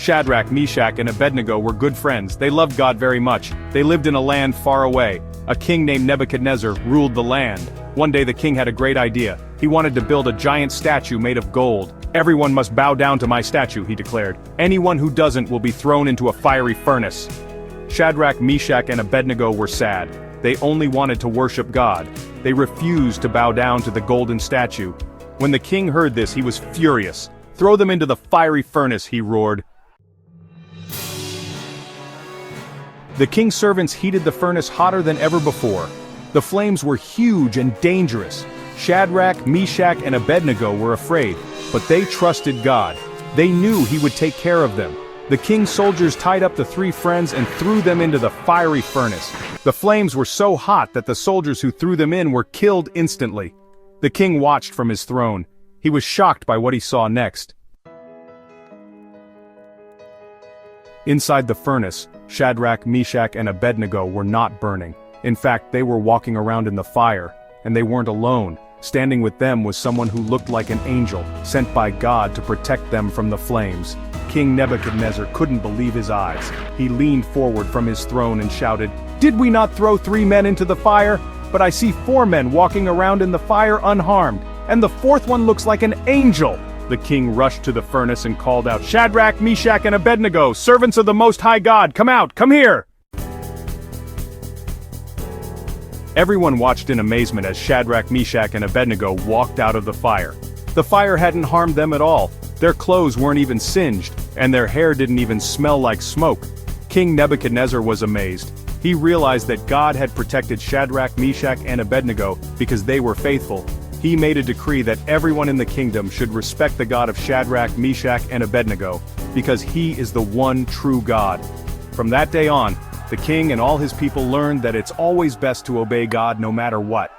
Shadrach, Meshach, and Abednego were good friends. They loved God very much. They lived in a land far away. A king named Nebuchadnezzar ruled the land. One day the king had a great idea. He wanted to build a giant statue made of gold. "Everyone must bow down to my statue," he declared. "Anyone who doesn't will be thrown into a fiery furnace." Shadrach, Meshach, and Abednego were sad. They only wanted to worship God. They refused to bow down to the golden statue. When the king heard this, he was furious. "Throw them into the fiery furnace," he roared. The king's servants heated the furnace hotter than ever before. The flames were huge and dangerous. Shadrach, Meshach, and Abednego were afraid, but they trusted God. They knew He would take care of them. The king's soldiers tied up the three friends and threw them into the fiery furnace. The flames were so hot that the soldiers who threw them in were killed instantly. The king watched from his throne. He was shocked by what he saw next. Inside the furnace, Shadrach, Meshach, and Abednego were not burning. In fact, they were walking around in the fire, and they weren't alone. Standing with them was someone who looked like an angel, sent by God to protect them from the flames. King Nebuchadnezzar couldn't believe his eyes. He leaned forward from his throne and shouted, "Did we not throw 3 men into the fire? But I see 4 men walking around in the fire unharmed, and the 4th one looks like an angel." The king rushed to the furnace and called out, "Shadrach, Meshach, and Abednego, servants of the Most High God, come out, come here!" Everyone watched in amazement as Shadrach, Meshach, and Abednego walked out of the fire. The fire hadn't harmed them at all. Their clothes weren't even singed, and their hair didn't even smell like smoke. King Nebuchadnezzar was amazed. He realized that God had protected Shadrach, Meshach, and Abednego because they were faithful. He made a decree that everyone in the kingdom should respect the God of Shadrach, Meshach, and Abednego, because He is the one true God. From that day on, the king and all his people learned that it's always best to obey God no matter what.